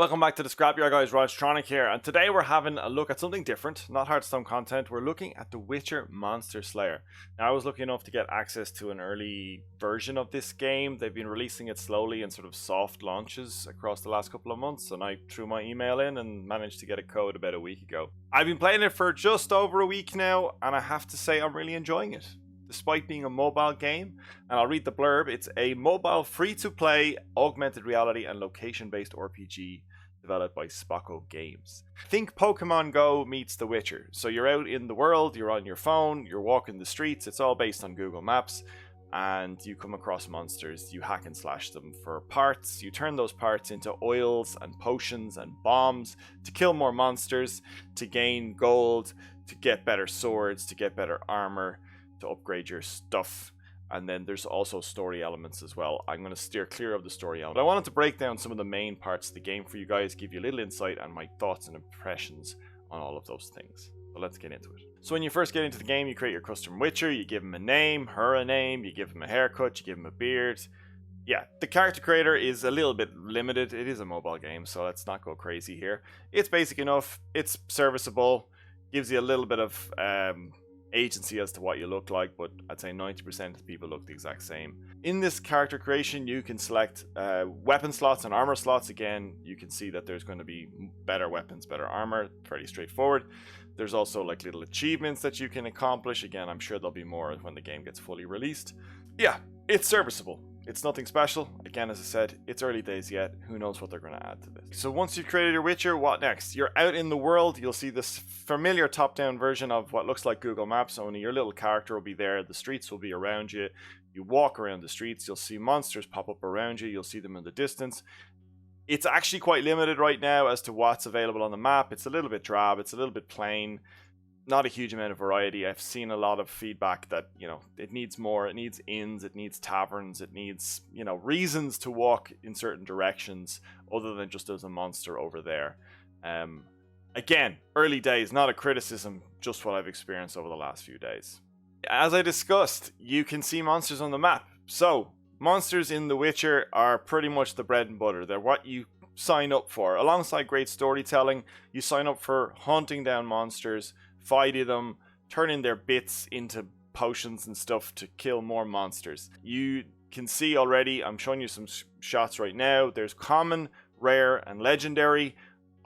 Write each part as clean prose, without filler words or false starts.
Welcome back to the Scrapyard guys, Rodstronic here, and today we're having a look at something different, not Hearthstone content. We're looking at the Witcher Monster Slayer. Now, I was lucky enough to get access to an early version of this game. They've been releasing it slowly in sort of soft launches across the last couple of months, and I threw my email in and managed to get a code about a week ago. I've been playing it for just over a week now, and I have to say I'm really enjoying it. Despite being a mobile game, and I'll read the blurb, it's a mobile free-to-play augmented reality and location-based RPG developed by Spocko Games. Think Pokemon Go meets The Witcher. So you're out in the world, you're on your phone, you're walking the streets, it's all based on Google Maps, and you come across monsters, you hack and slash them for parts, you turn those parts into oils and potions and bombs to kill more monsters, to gain gold, to get better swords, to get better armor, to upgrade your stuff. And then there's also story elements as well. I'm going to steer clear of the story element. I wanted to break down some of the main parts of the game for you guys, give you a little insight and my thoughts and impressions on all of those things. So let's get into it. So when you first get into the game, you create your custom Witcher, you give him a name, her a name, you give him a haircut, you give him a beard. Yeah, the character creator is a little bit limited. It is a mobile game, so let's not go crazy here. It's basic enough, it's serviceable, gives you a little bit of agency as to what you look like, but I'd say 90% of the people look the exact same. In this character creation, you can select weapon slots and armor slots. Again, you can see that there's going to be better weapons, better armor, fairly straightforward. There's also like little achievements that you can accomplish. Again, I'm sure there'll be more when the game gets fully released. Yeah, it's serviceable. It's nothing special. Again, as I said, it's early days yet. Who knows what they're going to add to this. So once you've created your Witcher, what next? You're out in the world. You'll see this familiar top-down version of what looks like Google Maps, only your little character will be there. The streets will be around you. You walk around the streets. You'll see monsters pop up around you. You'll see them in the distance. It's actually quite limited right now as to what's available on the map. It's a little bit drab. It's a little bit plain. Not a huge amount of variety. I've seen a lot of feedback that, you know, it needs more. It needs inns, it needs taverns, it needs, you know, reasons to walk in certain directions other than just as a monster over there. Again, early days, not a criticism, just what I've experienced over the last few days. As I discussed, you can see monsters on the map. So, monsters in The Witcher are pretty much the bread and butter. They're what you sign up for. Alongside great storytelling, you sign up for hunting down monsters, fighting them, turning their bits into potions and stuff to kill more monsters. You can see already, I'm showing you some shots right now. There's common, rare, and legendary.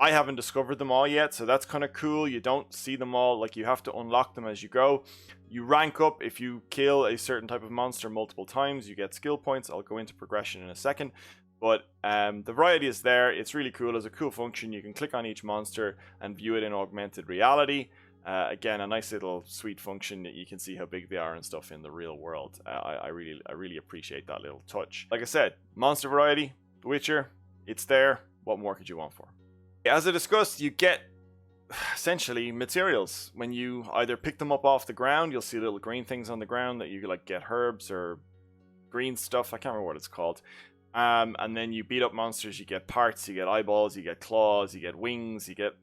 I haven't discovered them all yet, so that's kind of cool. You don't see them all, like you have to unlock them as you go. You rank up if you kill a certain type of monster multiple times. You get skill points. I'll go into progression in a second. But the variety is there. It's really cool. As a cool function, you can click on each monster and view it in augmented reality. Again, a nice little sweet function that you can see how big they are and stuff in the real world. I really appreciate that little touch. Like I said, monster variety, The Witcher, it's there. What more could you want for? As I discussed, you get essentially materials. When you either pick them up off the ground, you'll see little green things on the ground that you like get herbs or green stuff. I can't remember what it's called. And then you beat up monsters, you get parts, you get eyeballs, you get claws, you get wings, you get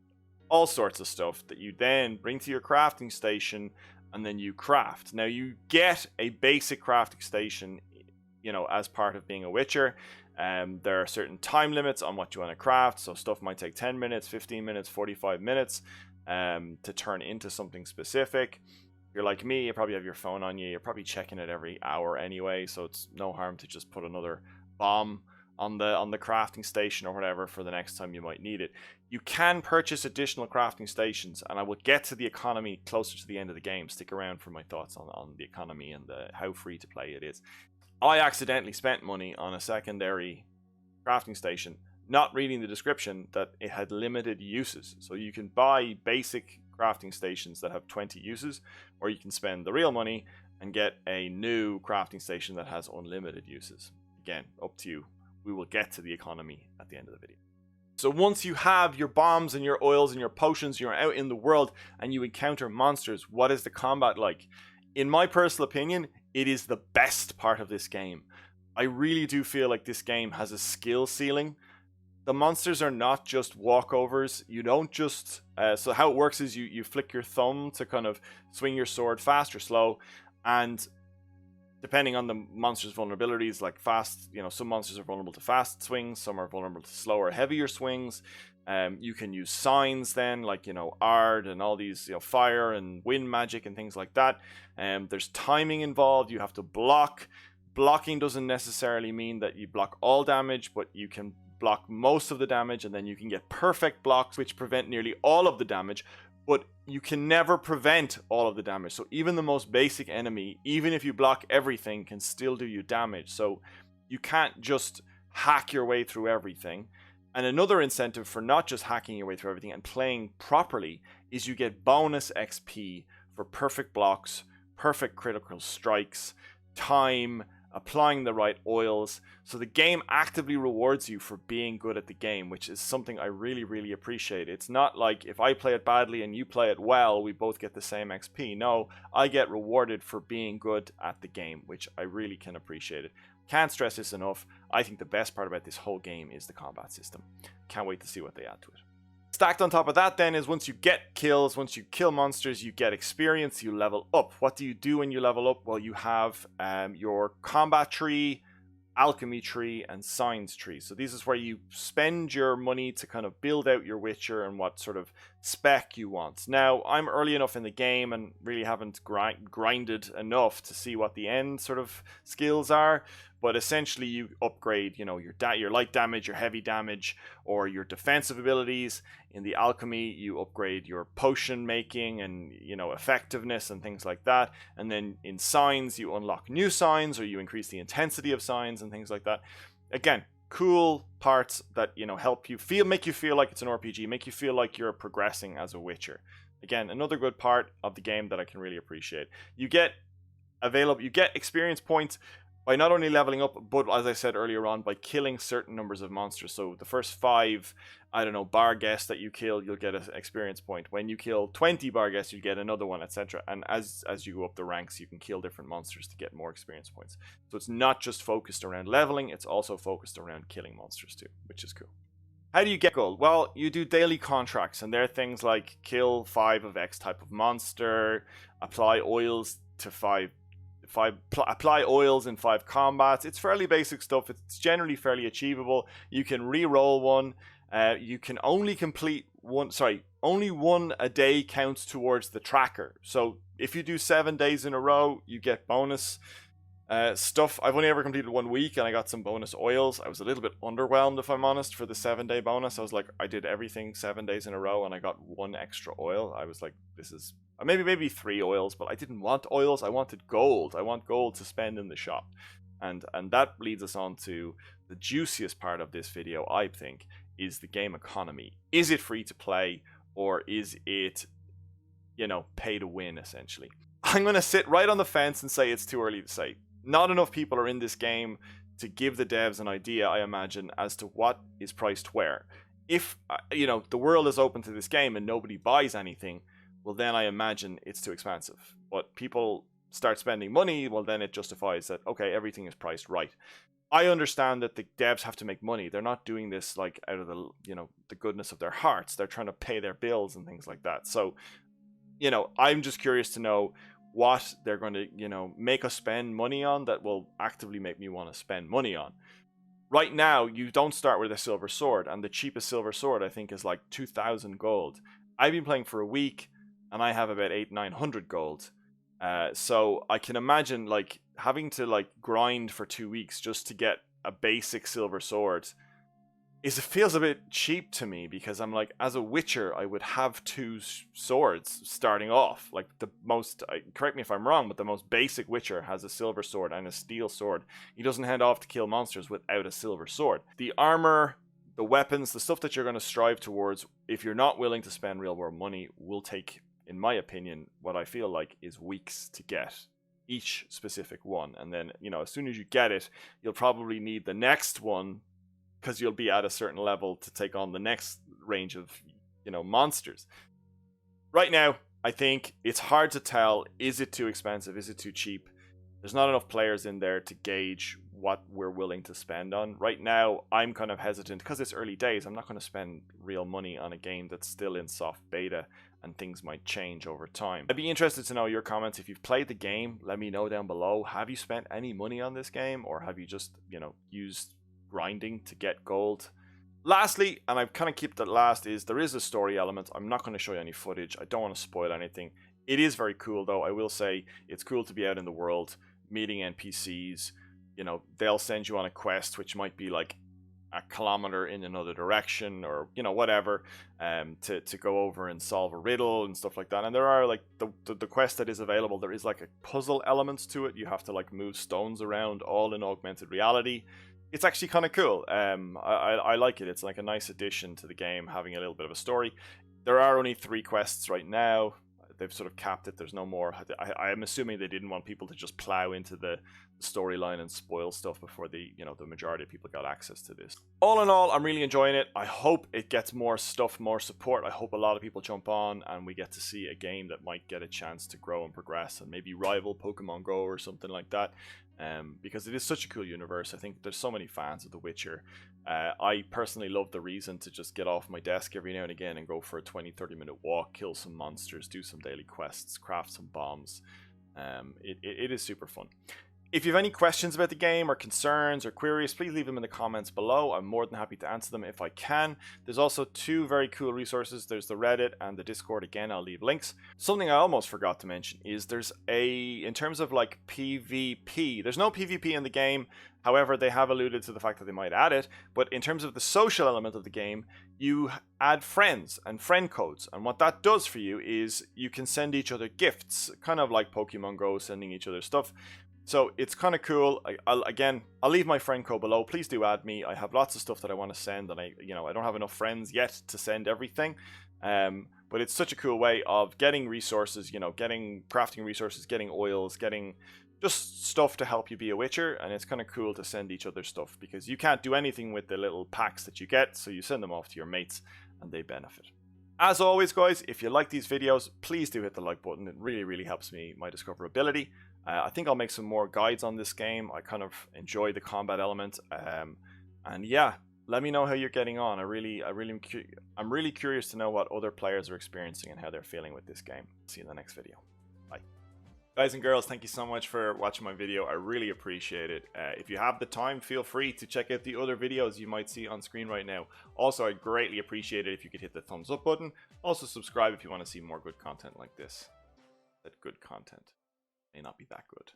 all sorts of stuff that you then bring to your crafting station and then you craft. Now you get a basic crafting station, you know, as part of being a Witcher. There are certain time limits on what you want to craft, so stuff might take 10 minutes, 15 minutes, 45 minutes to turn into something specific. If you're like me, you probably have your phone on you, you're probably checking it every hour anyway, so it's no harm to just put another bomb on the crafting station or whatever for the next time you might need it. You can purchase additional crafting stations, and I will get to the economy closer to the end of the game. Stick around for my thoughts on the economy and how free to play it is. I accidentally spent money on a secondary crafting station, not reading the description that it had limited uses. So you can buy basic crafting stations that have 20 uses, or you can spend the real money and get a new crafting station that has unlimited uses. Again, up to you. We will get to the economy at the end of the video. So once you have your bombs and your oils and your potions, you're out in the world and you encounter monsters. What is the combat like? In my personal opinion, it is the best part of this game. I really do feel like this game has a skill ceiling. The monsters are not just walkovers. You don't just... so how it works is you flick your thumb to kind of swing your sword fast or slow. And depending on the monster's vulnerabilities, like fast, some monsters are vulnerable to fast swings, some are vulnerable to slower, heavier swings. You can use signs then, like, Ard and all these, fire and wind magic and things like that. There's timing involved. You have to block. Blocking doesn't necessarily mean that you block all damage, but you can block most of the damage, and then you can get perfect blocks, which prevent nearly all of the damage. But you can never prevent all of the damage. So even the most basic enemy, even if you block everything, can still do you damage. So you can't just hack your way through everything. And another incentive for not just hacking your way through everything and playing properly is you get bonus XP for perfect blocks, perfect critical strikes, time, applying the right oils. So the game actively rewards you for being good at the game, which is something I really, really appreciate. It's not like if I play it badly and you play it well, we both get the same XP. No, I get rewarded for being good at the game, which I really can appreciate it. Can't stress this enough. I think the best part about this whole game is the combat system. Can't wait to see what they add to it. Stacked on top of that then is once you get kills, once you kill monsters, you get experience, you level up. What do you do when you level up? Well, you have your combat tree, alchemy tree, and signs tree. So this is where you spend your money to kind of build out your Witcher and what sort of spec you want. Now, I'm early enough in the game and really haven't grinded enough to see what the end sort of skills are. But essentially, you upgrade, your light damage, your heavy damage, or your defensive abilities. In the alchemy, you upgrade your potion making and, effectiveness and things like that. And then in signs, you unlock new signs, or you increase the intensity of signs and things like that. Again, cool parts that, help you make you feel like it's an RPG, make you feel like you're progressing as a Witcher. Again, another good part of the game that I can really appreciate. You get experience points by not only leveling up, but as I said earlier on, by killing certain numbers of monsters. So the first 5, bar guests that you kill, you'll get an experience point. When you kill 20 bar guests, you get another one, etc. And as you go up the ranks, you can kill different monsters to get more experience points. So it's not just focused around leveling, it's also focused around killing monsters too, which is cool. How do you get gold? Well, you do daily contracts, and they're things like kill 5 of X type of monster, apply oils to 5 apply oils in 5 combats. It's fairly basic stuff. It's generally fairly achievable. You can re-roll one. You can only complete one. Only one a day counts towards the tracker. So if you do 7 days in a row, you get bonus stuff. I've only ever completed 1 week, and I got some bonus oils. I was a little bit underwhelmed, if I'm honest, for the 7-day bonus. I was like, I did everything 7 days in a row, and I got 1 extra oil. I was like, this is maybe 3 oils, but I didn't want oils. I wanted gold. I want gold to spend in the shop. And that leads us on to the juiciest part of this video, I think, is the game economy. Is it free to play, or is it, pay to win, essentially? I'm going to sit right on the fence and say it's too early to say. Not enough people are in this game to give the devs an idea, I imagine, as to what is priced where. If, the world is open to this game and nobody buys anything, well, then I imagine it's too expensive. But people start spending money, well, then it justifies that, okay, everything is priced right. I understand that the devs have to make money. They're not doing this like out of the, the goodness of their hearts. They're trying to pay their bills and things like that. So, I'm just curious to know what they're going to, make us spend money on that will actively make me want to spend money on. Right now, you don't start with a silver sword, and the cheapest silver sword, I think, is like 2,000 gold. I've been playing for a week, and I have about 800-900 gold. So I can imagine like having to grind for 2 weeks just to get a basic silver sword it feels a bit cheap to me, because I'm like, as a Witcher, I would have 2 swords starting off. Like the most, correct me if I'm wrong, but the most basic Witcher has a silver sword and a steel sword. He doesn't head off to kill monsters without a silver sword. The armor, the weapons, the stuff that you're going to strive towards, if you're not willing to spend real world money, will take, in my opinion, what I feel like is weeks to get each specific one. And then, as soon as you get it, you'll probably need the next one, because you'll be at a certain level to take on the next range of, monsters. Right now, I think it's hard to tell, is it too expensive, is it too cheap? There's not enough players in there to gauge what we're willing to spend on. Right now, I'm kind of hesitant because it's early days. I'm not going to spend real money on a game that's still in soft beta and things might change over time. I'd be interested to know your comments. If you've played the game, let me know down below. Have you spent any money on this game, or have you just, used grinding to get gold? Lastly, and I've kind of kept it last, is there is a story element. I'm not going to show you any footage. I don't want to spoil anything. It is very cool, though. I will say it's cool to be out in the world, meeting NPCs. They'll send you on a quest, which might be like a kilometer in another direction, or whatever, to go over and solve a riddle and stuff like that. And there are like the quest that is available, there is like a puzzle elements to it. You have to like move stones around, all in augmented reality. It's actually kind of cool. I like it. It's like a nice addition to the game, having a little bit of a story. There are only 3 quests right now. They've sort of capped it. There's no more. I'm assuming they didn't want people to just plow into the storyline and spoil stuff before the majority of people got access to this. All in all, I'm really enjoying it. I hope it gets more stuff, more support. I hope a lot of people jump on and we get to see a game that might get a chance to grow and progress and maybe rival Pokemon Go or something like that. Because it is such a cool universe. I think there's so many fans of The Witcher. I personally love the reason to just get off my desk every now and again and go for a 20-30 minute walk, kill some monsters, do some daily quests, craft some bombs. It is super fun. If you have any questions about the game or concerns or queries, please leave them in the comments below. I'm more than happy to answer them if I can. There's also 2 very cool resources. There's the Reddit and the Discord. Again, I'll leave links. Something I almost forgot to mention is in terms of like PvP, there's no PvP in the game. However, they have alluded to the fact that they might add it. But in terms of the social element of the game, you add friends and friend codes. And what that does for you is you can send each other gifts, kind of like Pokemon Go, sending each other stuff. So it's kind of cool. I'll leave my friend code below. Please do add me. I have lots of stuff that I want to send, and I don't have enough friends yet to send everything. But it's such a cool way of getting resources, getting crafting resources, getting oils, getting just stuff to help you be a Witcher. And it's kind of cool to send each other stuff because you can't do anything with the little packs that you get. So you send them off to your mates and they benefit. As always, guys, if you like these videos, please do hit the like button. It really, really helps my discoverability. I think I'll make some more guides on this game. I kind of enjoy the combat element. And yeah, let me know how you're getting on. I'm really curious to know what other players are experiencing and how they're feeling with this game. See you in the next video. Bye. Guys and girls, thank you so much for watching my video. I really appreciate it. If you have the time, feel free to check out the other videos you might see on screen right now. Also, I'd greatly appreciate it if you could hit the thumbs up button. Also, subscribe if you want to see more good content like this. That good content may not be that good.